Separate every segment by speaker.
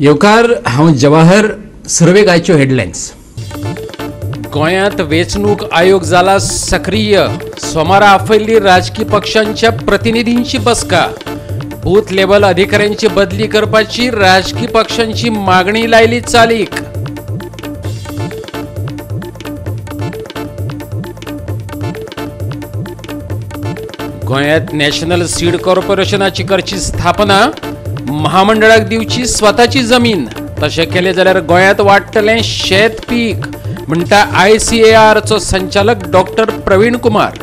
Speaker 1: येवकार हांव जवाहर सर्वे गायच्यो हेडलायन्स।
Speaker 2: गोंयांत वेंचणूक आयोग जाला सक्रिय। सोमारा आपयल्ली राजकीय पक्षांच्या प्रतिनिधींची बसका। बूथ लेव्हल अधिकाऱ्यांची बदली करपाची राजकीय पक्षांची मागणी लायली चालीक। गोंयांत नॅशनल सीड कॉर्पोरेशनाची करची स्थापना। महामंडळाक दिवची स्वताची जमीन। तशें केलें जाल्यार गोंयांत वाडटलें शेत पीक, म्हणटा ICAR चो संचालक डॉक्टर प्रवीण कुमार।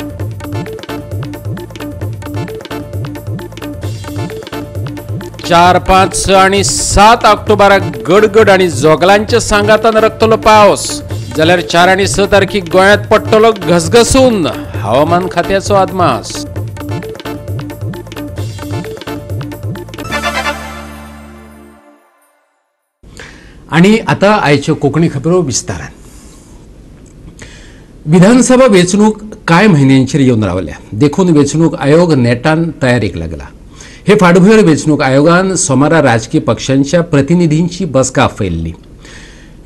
Speaker 2: चार, 5, 6 आनी 7 ऑक्टोबराक गडगड आनी जोगलांच्या सांगातान रकतलो पावस। जाल्यार 4 आनी 6 तारखेक गोंयांत पडटलो घसघसून। हवामान खात्याचो अदमास।
Speaker 1: आणि आता आयच्यो कोंकणी खबरो विस्तारान। विधानसभा वेंचणूक कांय म्हयन्यांचेर येवन रावल्या, देखून वेंचणूक आयोग नेटान तयारीक लागला। हे फाटभुंयेर वेंचणूक आयोगान सोमारा राजकीय पक्षांच्या प्रतिनिधींची बसका आपयल्ली।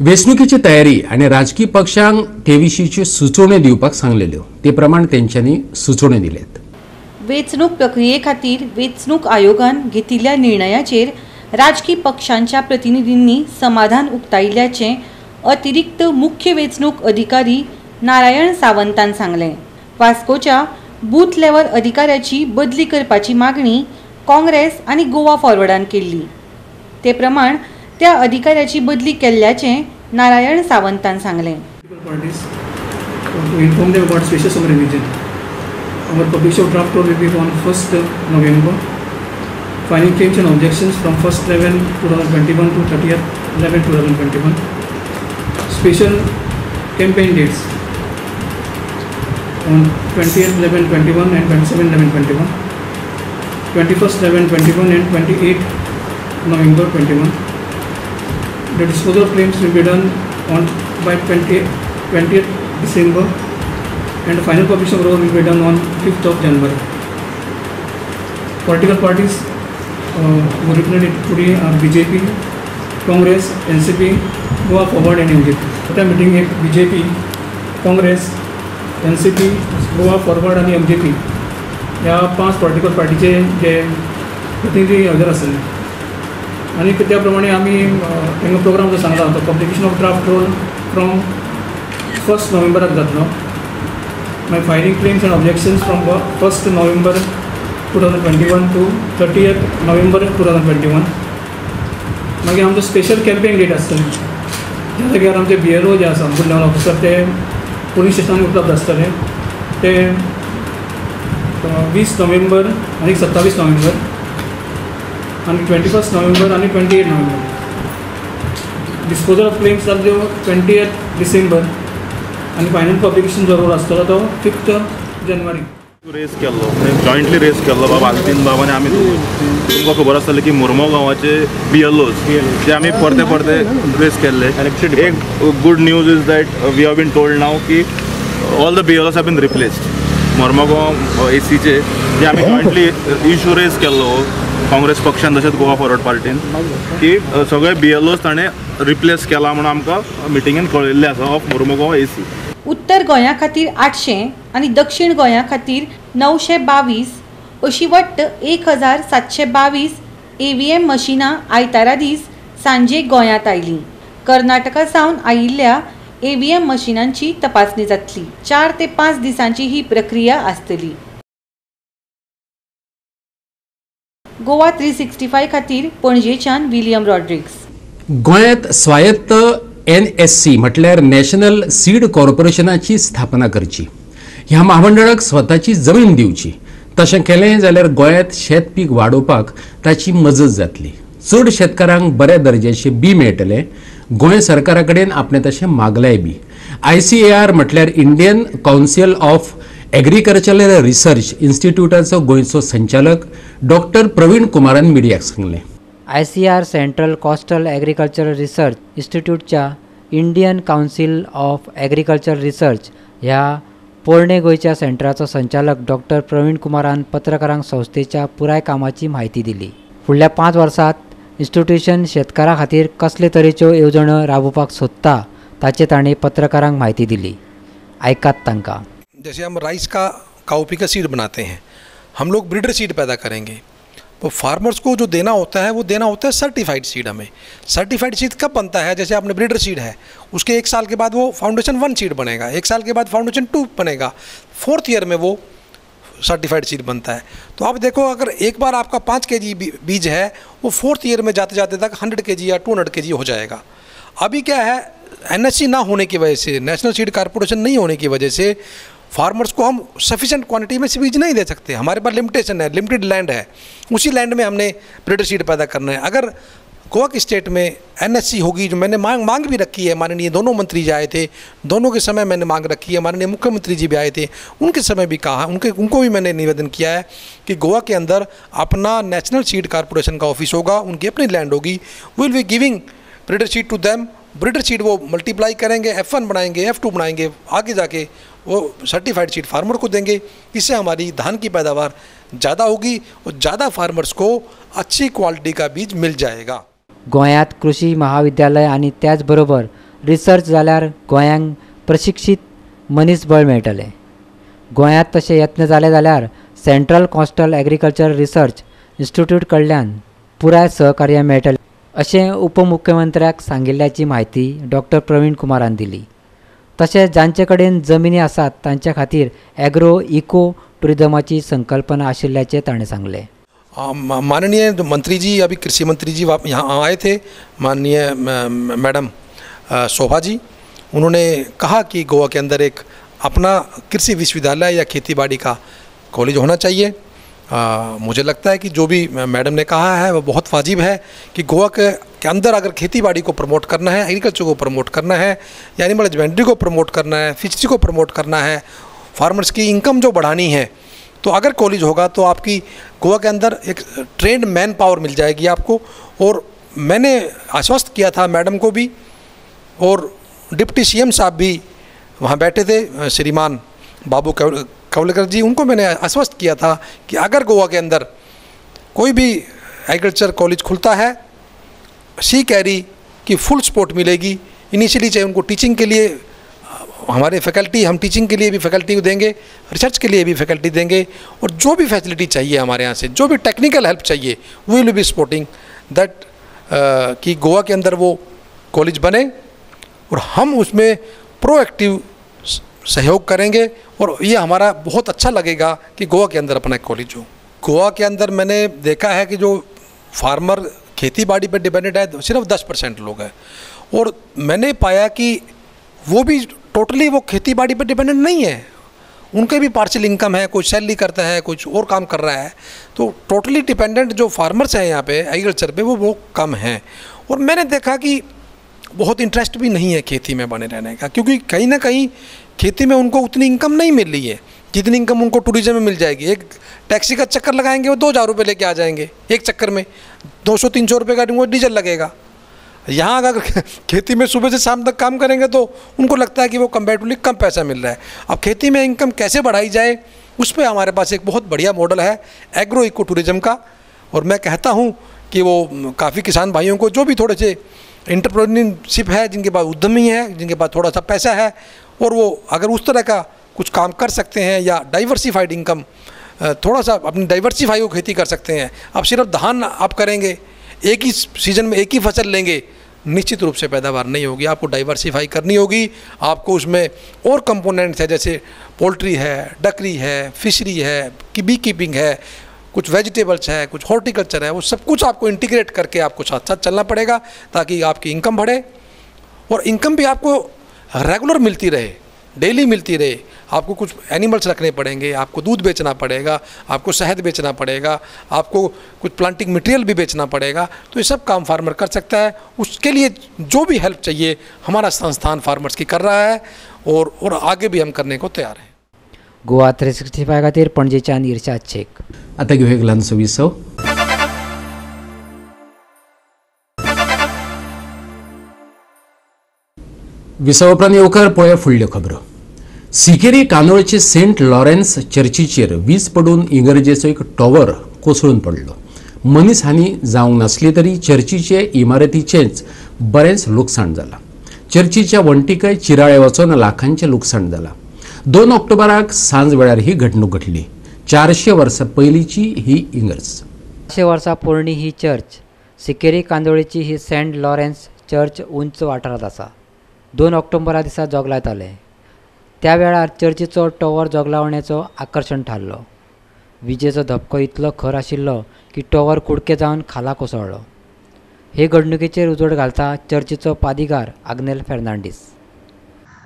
Speaker 1: वेंचणुकेची तयारी आनी राजकीय पक्षांक ते विशींच्यो सुचोवण्यो दिवपाक सांगलेल्यो, ते प्रमाण तेंच्यांनी सुचोवण्यो दिल्यात।
Speaker 3: वेंचणूक प्रक्रिये खातीर वेंचणूक आयोगान घेतिल्ल्या निर्णयाचेर राजकीय पक्षांच्या प्रतिनिधींनी समाधान उक्तायिल्ल्याचें अतिरिक्त मुख्य वेंचणूक अधिकारी नारायण सावंतान सांगलें। वास्कोच्या बूथ लेव्हल अधिकाऱ्याची बदली करपाची मागणी काँग्रेस आनी गोवा फॉरवर्डान केल्ली। ते प्रमाण त्या अधिकाऱ्याची बदली केल्ल्याचें नारायण सावंतान सांगलें।
Speaker 4: Filing claims and objections from 1/11/2021 to 30/11/2021. Special campaign dates on 20/11/21 and 27/11/21, 21/11/21 and 28/11/21. The disposal of claims will be done by 20th December and the final publication of roll will be done on 5th of January. Political parties who represented today are BJP, Congress, NCP, Goa Forward and MJP. आता meeting एक BJP, Congress, NCP, Goa forward आणि MJP ह्या 5 political पार्टीचे जे प्रतिनिधी हजर आसले आणि त्या प्रमाणे आम्ही तांकां प्रोग्राम जो सांगला तो publication of draft roll from 1st नोव्हेंबराक जातलो। मागीर filing claims and objections from 1st November 2021 to 30th November 2021. मागीर आमचो स्पेशल कॅम्पेन डेट आसतली, ज्या जाग्यार आमचे BLO जे आसा बूथ लेव्हल ऑफिसर ते पुलीस स्टेशनान उपलब्ध आसतले। ते 20 नोव्हेंबर आनी 27 नोव्हेंबर आनी 21 नोव्हेंबर आनी 28 नोव्हेंबर। डिस्पोजल ऑफ क्लेम्स जाल्यो 20th डिसेंबर आनी फायनल पब्लिकेशन जो रोल आसतलो तो 5th जानेवारी।
Speaker 5: रेस केल्लो जॉइंटली रेस केल्लो बाबा आल्तीन बाबांनी आमी तुमकां खबर आसतलें की मुर्मो गांवाचे BLOs जे आमी परते परते रेस केल्ले। एक good news is that we have been told now की all the BLOs have been replaced. Mormugao ACचे जे आमी जॉइंटली इश्यू रेस केल्लो काँग्रेस पक्षान तशेंच गोवा फॉरवर्ड पार्टीन की सगळे BLOs ताणें रिप्लेस केला म्हणून आमकां मिटिंगेन कळयल्लें आसा ऑफ मोर्मुगांव AC।
Speaker 3: उत्तर गोंया खातीर 800 आनी दक्षिण गोंया खातीर 922 अशी वट्ट 1722 EVM मशिनां आयतारा दीस सांजे गोंयांत आयलीं। कर्नाटका सावन आयिल्ल्या EVM मशिनांची तपासणी जातली। 4 ते 5 दिसांची ही प्रक्रिया आसतली। गोवा 365 खातीर पणजेच्यान विलियम रॉड्रिग्स।
Speaker 1: गोंयांत स्वायत्त NSC म्हटल्यार नॅशनल सीड कॉर्पोरेशनाची स्थापना करची। ह्या महामंडळाक स्वताची जमीन दिवची। तशें केलें जाल्यार गोंयांत शेत पीक वाडोवपाक ताची मजत जातली। चड शेतकारांक बऱ्या दर्जाचे बी मेळटले। गोंय सरकारा कडेन आपणे तशें मागलाय बी। ICAR म्हटल्यार Indian council of agricultural research इन्स्टिट्यूटाचो गोंयचो संचालक डॉक्टर प्रवीण कुमारान मिडियाक सांगलें।
Speaker 6: ICAR central coastal agricultural research इन्स्टिट्यूटच्या Indian council of agriculture research ह्या पोरणे गोयच्या सेंटराचो संचालक डॉक्टर प्रवीण कुमारान पत्रकारांक संस्थेच्या पुराय कामाची म्हायती दिली। फुडल्या 5 वर्सांत इन्स्टिट्यूशन शेतकारां खातीर कसले तरेच्यो येवजण्यो राबोवपाक सोदता ताचे ताणें पत्रकारांक म्हायती दिली. आयकात तांकां.
Speaker 7: जैसे हम राइस का काउपी का सीड बनाते हैं, हम लोग ब्रीडर सीड पैदा करेंगे, तो फार्मर्स को जो देना होता है वो देना होता है सर्टिफाइड सीड. हमें सर्टिफाइड सीड कब बनता है? जैसे आपने ब्रीडर सीड है, उसके 1 साल के बाद वो फाउंडेशन 1 सीड बनेगा, 1 साल के बाद फाउंडेशन 2 बनेगा, 4th ईयर में वो सर्टिफाइड सीड बनता है. तो आप देखो, अगर एक बार आपका 5 kg बीज है, वो 4th ईयर में जाते जाते तक 100 kg या 200 kg हो जाएगा. अभी क्या है, NSC ना होने की वजह से, नेशनल सीड कॉर्पोरेशन नहीं होने की वजह से फार्मर्स को हम सफिशेंट क्वांटिटी में बीज नहीं दे सकते. हमारे पास लिमिटेशन है, लिमिटेड लैंड है, उसी लैंड में हमने ब्रीडर सीड पैदा करना है. अगर गोवा की स्टेट में NSC होगी, जो मैंने मांग भी रखी है, माननीय दोनों मंत्री जी आए थे, दोनों के समय मैंने मांग रखी है, माननीय मुख्यमंत्री जी भी आए थे, उनके समय भी कहा, उनको भी मैंने निवेदन किया है कि गोवा के अंदर अपना नेशनल सीड कॉर्पोरेशन का ऑफिस होगा, उनकी अपनी लैंड होगी, will be giving breeder seed to them. Breeder seed वो मल्टीप्लाई करेंगे, F1 बनाएंगे, F2 बनाएंगे, आगे जाके वो सर्टिफाइड सीड फार्मर को देंगे. इससे हमारी धान की पैदावार ज़्यादा होगी और ज़्यादा फार्मर्स को अच्छी क्वालिटी का बीज मिल जाएगा.
Speaker 6: गोंयांत कृषी महाविद्यालय आनी त्याच बरोबर रिसर्च जाल्यार गोंयांक प्रशिक्षीत मनीसबळ मेळटलें. गोंयांत तशें यत्न जाले जाल्यार central coastal agriculture research institute कडल्यान पुराय सहकार्य मेळटलें अशें उपमुख्यमंत्र्याक सांगिल्ल्याची म्हायती डॉक्टर प्रवीण कुमारान दिली. तशेंच जांचे कडेन जमिनी आसात तांचे खातीर एग्रो इको टुरिझमाची संकल्पना आशिल्ल्याचें ताणें सांगलें.
Speaker 7: माननीय मंत्री जी, अभी कृषि मंत्री जी यहाँ आए थे, माननीय मैडम शोभा जी, उन्होंने कहा कि गोवा के अंदर एक अपना कृषि विश्वविद्यालय या खेतीबाड़ी का कॉलेज होना चाहिए. मुझे लगता है कि जो भी मैडम ने कहा है वो बहुत वाजिब है कि गोवा के अंदर अगर खेतीबाड़ी को प्रमोट करना है, एग्रीकल्चर को प्रमोट करना है, या एनिमल हस्बेंड्री को प्रमोट करना है, फिशरी को प्रमोट करना है, फार्मर्स की इनकम जो बढ़ानी है, तो अगर कॉलेज होगा तो आपकी गोवा के अंदर एक ट्रेंड मैन पावर मिल जाएगी आपको. और मैंने आश्वस्त किया था मैडम को भी, और डिप्टी CM साहब भी वहाँ बैठे थे, श्रीमान बाबू कवलेकर जी, उनको मैंने आश्वस्त किया था कि अगर गोवा के अंदर कोई भी एग्रीकल्चर कॉलेज खुलता है, सी कैरी की फुल सपोर्ट मिलेगी. इनिशियली चाहे उनको टीचिंग के लिए हमारे फैकल्टी, हम टीचिंग के लिए भी फैकल्टी देंगे, रिसर्च के लिए भी फैकल्टी देंगे, और जो भी फैसिलिटी चाहिए हमारे यहाँ से, जो भी टेक्निकल हेल्प चाहिए, we will be supporting that कि गोवा के अंदर वो कॉलेज बने, और हम उसमें प्रोएक्टिव सहयोग करेंगे. और ये हमारा बहुत अच्छा लगेगा कि गोवा के अंदर अपना एक कॉलेज हो. गोवा के अंदर मैंने देखा है कि जो फार्मर खेती बाड़ी पर डिपेंडेंट है सिर्फ 10% लोग हैं, और मैंने पाया कि वो भी टोटली वो खेती बाड़ी पर डिपेंडेंट नहीं है, उनके भी पार्शियल इनकम है, कोई सैलरी करता है, कुछ और काम कर रहा है. तो टोटली डिपेंडेंट जो फार्मर्स हैं यहाँ पे एग्रीकल्चर पे वो कम हैं. और मैंने देखा कि बहुत इंटरेस्ट भी नहीं है खेती में बने रहने का, क्योंकि कहीं ना कहीं खेती में उनको उतनी इनकम नहीं मिल रही है जितनी इनकम उनको टूरिज्म में मिल जाएगी. एक टैक्सी का चक्कर लगाएंगे वो 2000 रुपये लेके आ जाएंगे, एक चक्कर में 200-300 रुपये का वो डीजल लगेगा. यहाँ अगर खेती में सुबह से शाम तक काम करेंगे तो उनको लगता है कि वो कंपैरेटिवली कम पैसा मिल रहा है. अब खेती में इनकम कैसे बढ़ाई जाए, उस पर हमारे पास एक बहुत बढ़िया मॉडल है एग्रो इको टूरिज्म का. और मैं कहता हूँ कि वो काफ़ी किसान भाइयों को जो भी थोड़े से एंटरप्रेन्योरशिप है, जिनके पास उद्यमी है, जिनके पास थोड़ा सा पैसा है, और वो अगर उस तरह का कुछ काम कर सकते हैं, या डाइवर्सिफाइड इनकम थोड़ा सा अपनी डाइवर्सिफाई को खेती कर सकते हैं. अब सिर्फ धान आप करेंगे, एक ही सीजन में एक ही फसल लेंगे, निश्चित रूप से पैदावार नहीं होगी. आपको डाइवर्सिफाई करनी होगी. आपको उसमें और कंपोनेंट्स है, जैसे पोल्ट्री है, डकरी है, फिशरी है, कि बी कीपिंग है, कुछ वेजिटेबल्स है, कुछ हॉर्टिकल्चर है, वो सब कुछ आपको इंटीग्रेट करके आपको साथ साथ चलना पड़ेगा ताकि आपकी इनकम बढ़े. और इनकम भी आपको रेगुलर मिलती रहे, डेली मिलती रहे. आपको कुछ एनिमल्स रखने पड़ेंगे, आपको दूध बेचना पड़ेगा, आपको शहद बेचना पड़ेगा, आपको कुछ प्लांटिंग मटेरियल भी बेचना पड़ेगा. तो ये सब काम फार्मर कर सकता है. उसके लिए जो भी हेल्प चाहिए हमारा संस्थान फार्मर्स की कर रहा है, और आगे भी हम करने को तैयार हैं.
Speaker 6: गोवा 365 खातीर पणजेच्यान इर्शाद शेख.
Speaker 1: आता घेऊ एक ल्हानसो विसव. विसव उपरांत येवकार पळोवया फुडल्यो खबरो. सिकेरी कांदोळचे सेंट लॉरेन्स चर्चीचेर वीज पडून इगर्जेचो एक टॉवर कोसळून पडलो. मनीसहानी जावंक नसली तरी चर्चीचे इमारतीचेच बरेंच लुकसाण जालां. चर्चीच्या वण्टीकय चिराळे वचून लाखांचे लुकसाण जालां. 2 ऑक्टोबराक सांज वेळार ही घडणूक घडली. 400 वर्सां पयलींची ही इगर्ज.
Speaker 6: 400 वर्सां पोरणी ही चर्च सिकेरी कांदोळेची ही सेंट लॉरेन्स चर्च उंच वाठारांत आसा. 2 ऑक्टोबरा दिसा जोगलायताले. त्या वेळार चर्चीचो टॉवर जोगलावण्याचो आकर्शण थारलो. विजेचो धपको इतलो खर आशिल्लो की टॉवर कुडके जावन खाला कोसळ्ळो. हे घडणुकेचेर उजवाड घालता चर्चीचो पादिगार आग्नेल फेर्नांडीस.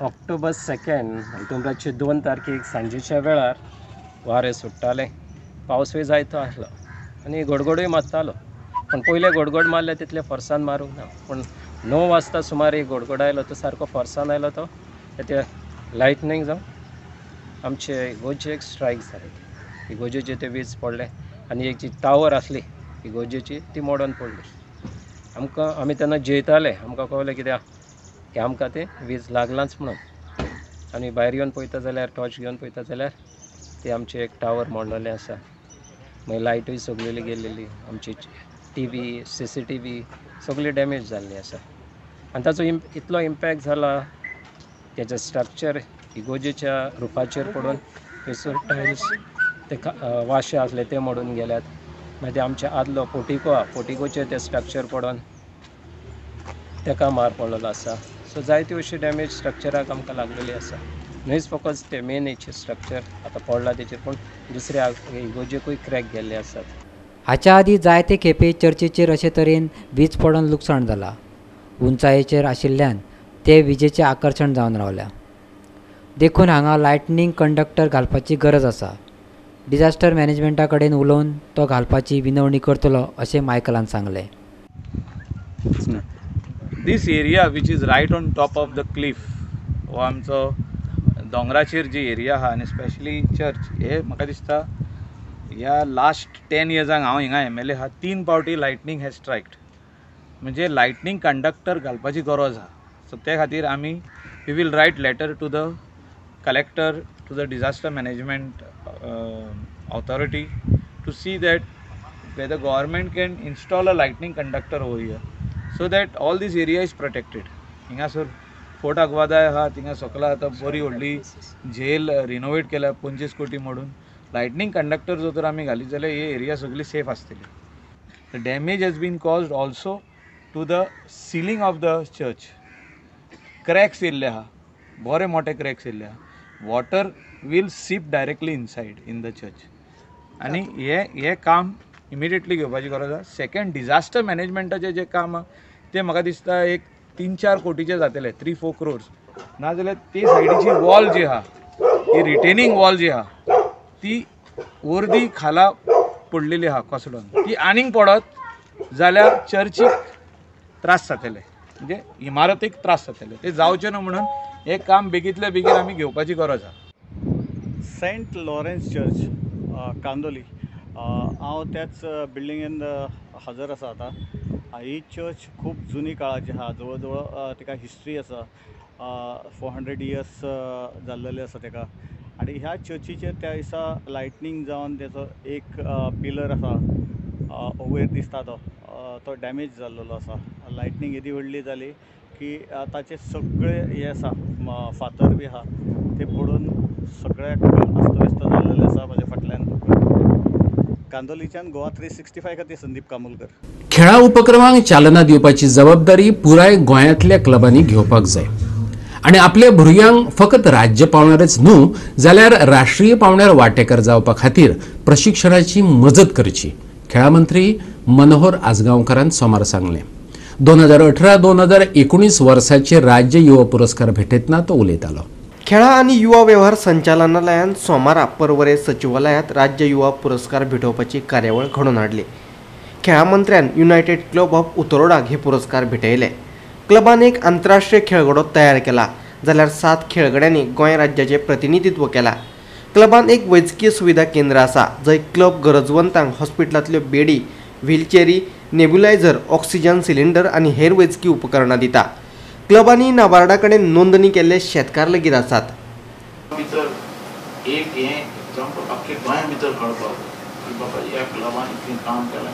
Speaker 8: ऑक्टोबर 2 ऑक्टोबराचे 2 तारखेक सांजेच्या वेळार वारें सुट्टालें. पावसूय जायतो आसलो आनी गडगडूय मारतालो. पण पयले गडगड मारले तितले फोर्सान मारूंक ना. पण 9 वाजता सुमार एक गडगड आयलो तो सारको फोर्सान आयलो. तो ते लायटनींग जावन आमचे इगोर्जेक स्ट्रायक जाले. इगोर्जेचे ते वीज पडले आनी एक जी टावर आसली इगोर्जेची ती मोडून पडली. आमी तेन्ना जेयताले. आमकां कळलें कित्याक की आमकां ते वीज लागलांच म्हणून. आनी भायर येवन पळयता जाल्यार टॉर्च घेवन पळयता जाल्यार ते आमचे एक टावर मोडलेले आसा. मागीर लायटूय सगळी गेलेली. आमची TV CCTV सगळी डॅमेज जाल्ली आसा. आनी ताचो इतलो इम्पॅक्ट जाला तेजें स्ट्रक्चर इगोर्जेच्या रुफाचेर पडून थंयसर टायल्स ते वाशे आसले ते मोडून गेल्यात. मागीर ते आमचे आदलो पोर्टिकोचेर ते स्ट्रक्चर पडून तेका मार पडलेलो आसा. सो जायत्यो अशी डॅमेज स्ट्रक्चराक आमकां लागलेली आसा. न्हयच फकत ते मेन हेचे स्ट्रक्चर आतां पडला तेचेर पूण दुसऱ्या इगोर्जेकूय क्रॅक गेल्ले आसात.
Speaker 6: हाच्या आदीं जायते खेपे चर्चीचेर अशे तरेन वीज पडून लुकसाण जालां. उंचायेचेर आशिल्ल्यान ते विजेचें आकर्शण जावन रावल्या. देखून हांगा लायटनींग कंडक्टर घालपाची गरज आसा. डिजास्टर मॅनेजमेंटा कडेन उलोवन तो घालपाची विनवणी करतलो अशें मायकलान सांगलें.
Speaker 9: This area which is right on top of the cliff हो आमचो दोंगराचेर जी एरिया आहा आनी स्पेशली चर्च हे म्हाका दिसता ह्या लास्ट 10 इयर्सांक हांव हिंगा MLA आहा 3 फावटी लायटनींग हे स्ट्रायक्ड. म्हणजे लायटनींग कंडक्टर घालपाची गरज आहा. सो ते खातीर आमी we will write letter to the collector to the disaster management authority to see that whether government can install a lightning conductor over here so that all this area is protected. हिंगासर fort आग्वादाय आहा थिंगा सकला आतां बरी व्हडली gel renovate केल्या 25 कोटी मोडून. लायटनींग कंडक्टर जर तर आमी घालीत जाल्यार ही एरिया सगळी सेफ आसतली. The damage has been caused also to the ceiling of the church. Cracks येयल्ले आहा. बरे मोठे क्रॅक्स येयल्ले आहा. Water will seep directly inside in the church. आणि हे काम इमिडिएटली घेवपाची गरज आसा. सेकंड डिजास्टर मॅनेजमेंटाचें जें काम तें म्हाका दिसता एक 3-4 कोटीचे जातले 3-4 crores. नाजाल्यार ती सायडीची वॉल जी आहा ही रिटेनिंग वॉल जी आहा ती अर्दी खाला पडलेली आहा कोसळून. ती आनीक पडत जाल्यार चर्चीक त्रास जातले म्हणजे इमारतीक त्रास जातले. ते जावचें न्हू म्हणून हे काम बेगींतल्या बेगीन आमी घेवपाची गरज आहा.
Speaker 10: सेंट लॉरेन्स चर्च कांदोली हांव त्याच बिल्डिंगेन हजर आसा आतां. ही चर्च खूब जुनी काळाची आहा. जवळ जवळ तेका हिस्ट्री आसा. 400 years जाल्लेले आसा तेका. आनी ह्या चर्चीचेर त्या दिसा लायटनींग जावन तेचो एक पिलर आसा वयर दिसता तो डॅमेज जाल्लो आसा. लायटनींग येदी व्हडली जाली की ताचे सगळे हे आसा फातर बी आहा ते पडून सगळ्याक अस्तव्यस्त जाल्लेले आसा. म्हाज्या फाटल्यान कांदोलीच्यान गोवा 365 खातीर संदीप कामोलकर.
Speaker 1: खेळा उपक्रमांक चालना दिवपाची जबाबदारी पुराय गोंयांतल्या क्लबांनी घेवपाक जाय आनी आपल्या भुरग्यांक फकत राज्य पावण्यारच न्हू जाल्यार राष्ट्रीय पावण्यार वांटेकार जावपा खातीर प्रशिक्षणाची मजत करची. खेळा मंत्री मनोहर आजगांवकारान सोमार सांगलें. 2018-2019 वर्साचे राज्य युवा पुरस्कार भेटयतना तो उलयतालो.
Speaker 11: खेळा आणि युवा वेव्हार संचालनालयान सोमारा पर्वरे सचिवालयात राज्य युवा पुरस्कार भेटोवपाची कार्यावळ घडोवन हाडली. खेळा मंत्र्यान युनायटेड क्लब ऑफ उतरोडाक हे पुरस्कार भेटयले. क्लबान एक आंतरराष्ट्रीय खेळगडो तयार केला जाल्यार 7 खेळगड्यांनी गोंय राज्याचे प्रतिनिधित्व केला. क्लबान एक वैजकीय सुविधा केंद्र आसा जंय क्लब गरजवंतांक हॉस्पिटलांतल्यो बेडी, व्हीलचेरी, नेब्युलायझर, ऑक्सिजन सिलिंडर आणि हेर वैजकी उपकरणां दिता. क्लबांनी नाबार्डा कडेन नोंदणी केल्ले शेतकार लेगीत आसात.
Speaker 12: भितर एक हे एग्जांपल अख्खे गोंया भितर कळपाक की बाबा ह्या क्लबान इतलें काम केलां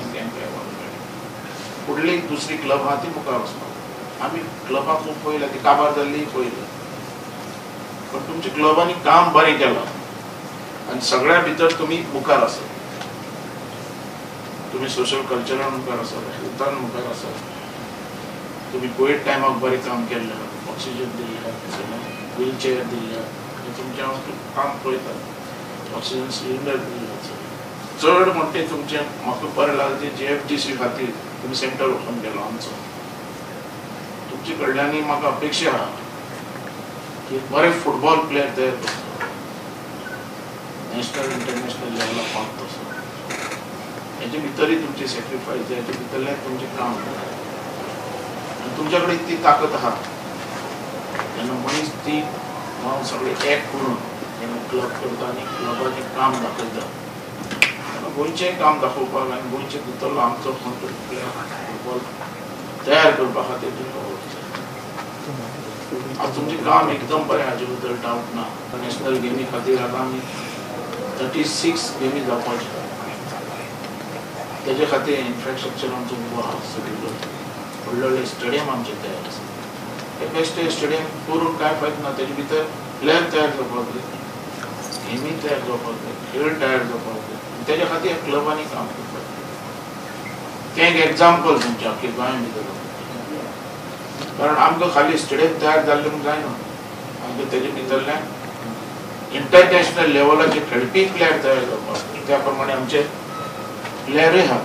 Speaker 12: फुडली दुसरी क्लब आहा ती मुखार वचपाक आमी क्लबाक खूब पळयला ती काबार जाल्ली पळयली पण तुमच्या क्लबांनी काम बरें केलां आनी सगळ्या भितर तुमी मुखार आसात तुम्ही सोशल कल्चरान मुखार आसात हेल्थान मुखार आसात तुम्ही कोविड टायमाक बरें काम केल्लें ऑक्सिजन दिल्लें व्हीलचेअर दिल्ल्या तुमचें हांव काम पळयता ऑक्सिजन सिलिंडर दिल्ले चड म्हणटे तुमचें म्हाका बरें लागलें JFDC खातीर तुमी सेंटर ओपन केलो आमचो तुमचे कडल्यान म्हाका अपेक्षा आहा की बरे फुटबॉल प्लेयर तयार करता नॅशनल इंटरनॅशनल लेवलाक पावता तसो हेजे भितरय तुमची सॅक्रिफायस जाय हेजे भितरलें तुमचें काम आनी तुमच्या कडेन ती ताकद आहा जेन्ना मनीस ती हांव सगळे एक करून जेन्ना क्लब करता आनी क्लबाचें काम दाखयता तेन्ना गोंयचें काम दाखोवपाक आनी गोंयचे भितरलो आमचो फुटबॉल तयार करपा खातीर तुमकां आज तुमचें काम एकदम बरें हाजे भितर डावट ना नॅशनल गेमी खातीर आतां आमी 36 गेमी जावपाच्यो तेजे खातीर इन्फ्रास्ट्रक्चर आमचो उबो आहा सगळो व्हडले व्हडले स्टेडियम आमचे तयार आसा हे बेस्ट स्टेडियम करून काय फायदो ना तेजे भितर प्लेयर तयार जावपाक जाय गेमी तयार जावपाक जाय खेळ तयार जावपाक जाय तेजे खातीर क्लबांनी काम करपाक तें एक एग्जाम्पल तुमच्या आख्या गोंया भितर कारण आमकां खाली स्टेडियम तयार जाल्ले म्हूण जायना आमकां तेजे भितरल्यान इंटरनॅशनल लेवलाचे खेळपी प्लेयर तयार जावपाक त्या प्रमाणे आमचे प्लेयरूय आहा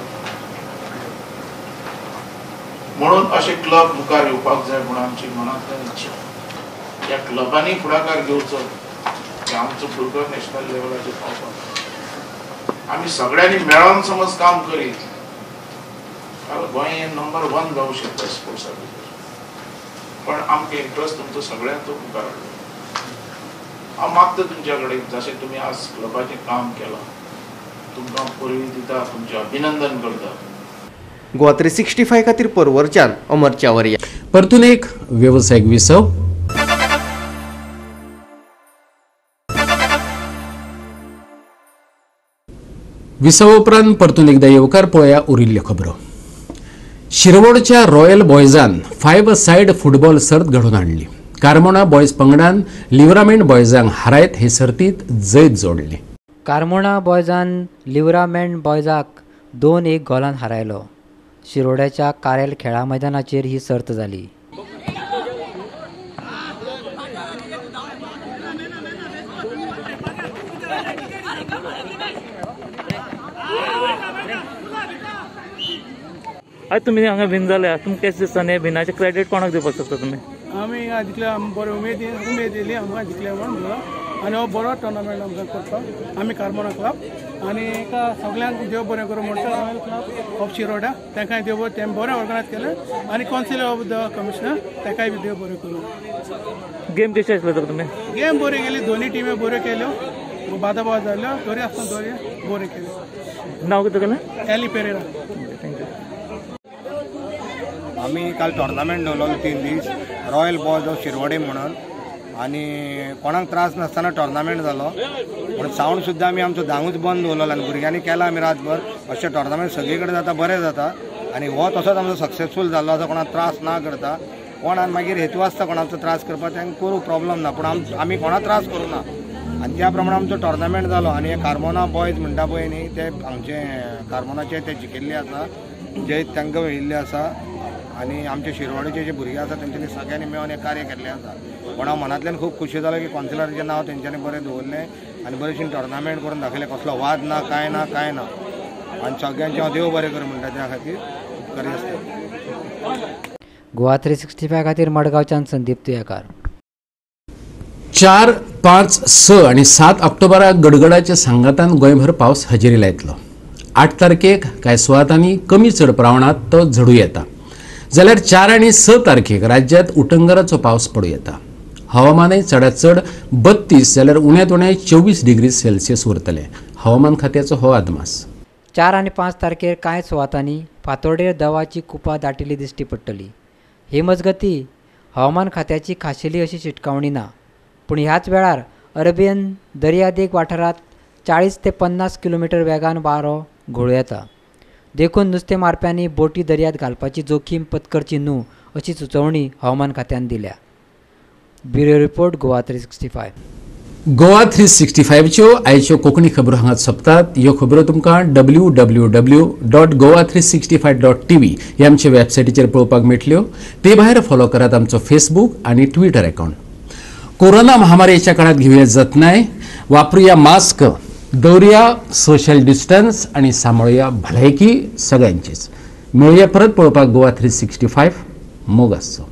Speaker 12: म्हणून अशे क्लब मुखार येवपाक जाय म्हणून आमची मनांतल्यान इच्छा ह्या क्लबांनी फुडाकार घेवचो की आमचो भुरगो नॅशनल लेवलाचेर पावपाक आमी सगळ्यांनी मेळोन समज काम करीत जाल्यार गोंय नंबर 1 जावंक शकता स्पोर्ट्सा भितर पण आमकां इंट्रस्ट तुमचो सगळ्यांचो मुखार हाडलो हांव मागता तुमच्या कडेन जशें तुमी आज क्लबाचें काम केलां तुमकां परवी दिता तुमचें अभिनंदन करता
Speaker 11: गोवा 365 खातीर परवरच्यान अमर चावरिया.
Speaker 1: परतून एक व्यावसायिक विसव. विसव उपरांत परतून एकदा येवकार पळोवया उरिल्ल्यो खबरो. शिरवडच्या रॉयल बॉयजान 5 सायड फुटबॉल सर्त घडोवन हाडली. कारमोणा बॉयज पंगडान लिव्हरामेंट बॉयजांक हारयत हे सर्तीत जैत जोडली.
Speaker 6: कारमोणा बॉयजान लिव्हरामेंट बॉयजाक 2-1 गोलान हारयलो. शिरोड्याच्या कारेल खेळा मैदानाचेर ही सर्त जाली.
Speaker 13: आज तुमी हांगा वीन जाल्या तुमकां कशें दिसता हे विनाचें क्रेडीट कोणाक दिवपाक शकता तुमी?
Speaker 4: आमी जितले बरे उमेद येयली आमकां जितले म्हणून आनी हो बरो टुर्नामेंट आमकां करपाक आमी कारमोना क्लब आनी एका सगळ्यांक देव बरें करूं म्हणटा रॉयल क्लब ऑफ शिरोडा तांकांय देव तें बरें ऑर्गनायज केलें आनी कावन्सिल ऑफ द कमिशनर ताकाय बी देव बरें करूं.
Speaker 13: गेम कशी आसली तर तुमी?
Speaker 4: गेम बरी गेली दोनूय टिमी बऱ्यो केल्यो बादाबाद जाल्यो दोरी आसतना दोरी बरें केल्यो.
Speaker 13: नांव कितें केलें?
Speaker 4: एली पेरेरा.
Speaker 14: आमी काल टोर्नामेंट दवरलो 3 दीस रॉयल बॉयज ऑफ शिरवडे म्हणून आनी कोणाक त्रास नासतना टोर्नामेंट जालो पूण सावंड सुद्दां आमी आमचो धांगूच बंद दवरलो आनी भुरग्यांनी केला आमी रातभर. अशें टोर्नामेंट सगळे कडेन जाता बरें जाता आनी हो तसोच आमचो सक्सेसफूल जाल्लो आसा. कोणाक त्रास ना करता कोणाक मागीर हेतू आसता कोणाचो त्रास करपाक तांकां करूं प्रॉब्लम ना पूण आमी कोणाक त्रास करूं ना आनी त्या प्रमाणे आमचो टोर्नामेंट जालो. आनी हे कारमोना बॉयज म्हणटा पळय न्ही ते आमचे कारमोनाचे ते जिखिल्ले आसा जैत तांकां मेळिल्ले आसा आनी आमचे शिरवाडीचे जे भुरगे आसा तेंच्यांनी सगळ्यांनी मेळून हे कार्य केल्लें आसा. पण हांव मनांतल्यान खूब खुशी जालो की कॉन्सिलराचें नांव तेंच्यांनी बरें दवरलें आनी बरेंशेन टोर्नामेंट करून दाखयलें. कसलो वाद ना कांय ना आनी सगळ्यांचें हांव देव बरें करूं म्हणटा त्या खातीर उपकारी आसता.
Speaker 6: गोवा 365 खातीर मडगांवच्यान संदीप तुयेकार.
Speaker 1: 4, 5, 6 आणि 7 ऑक्टोबराक गडगडाच्या सांगातान गोंयभर पावस हजेरी लायतलो. 8 तारखेक कांय सुवातांनी कमी चड प्रमाणात तो झडू येता जाल्यार 4 आनी 6 तारखेक राज्यांत उटंगराचो पावस पडूं येता. हवामानय चडांत चड 32 जाल्यार उण्यांत उणें 24 डिग्री सेल्सियस उरतले. हवामान खात्याचो हो अदमास.
Speaker 6: 4 आनी 5 तारखेर कांय सुवातांनी फातोडेर दवाची कुपां दाटिल्ली दिश्टी पडटली. हे मजगती हवामान खात्याची खाशेली अशी शिटकावणी ना पूण ह्याच वेळार अरेबियन दर्यादेग वाठारांत 40 ते 50 किलोमीटर वेगान वारो घोळूं येता. देखून नुस्तें मारप्यांनी बोटी दर्यांत घालपाची जोखीम पत्करची न्हू अशी सुचोवणी हवामान खात्यान दिल्या. Bureau report Goa 365.
Speaker 1: गोवा 365च्यो आयच्यो कोंकणी खबरो हांगा सोंपतात. ह्यो खबरो तुमकां www.goa365.tv ह्या आमचे वेबसायटीचेर पळोवपाक मेळटल्यो. ते भायर फॉलो करात आमचो फेसबूक आनी ट्विटर अकाउंट. कोरोना महामारीच्या काळात घेवया जतनाय, वापरुया मास्क, दवरुया सोशल डिस्टन्स आनी सांबाळुया भलायकी सगळ्यांचीच. मेळुया परत पळोवपाक गोवा 365. मोग आसचो.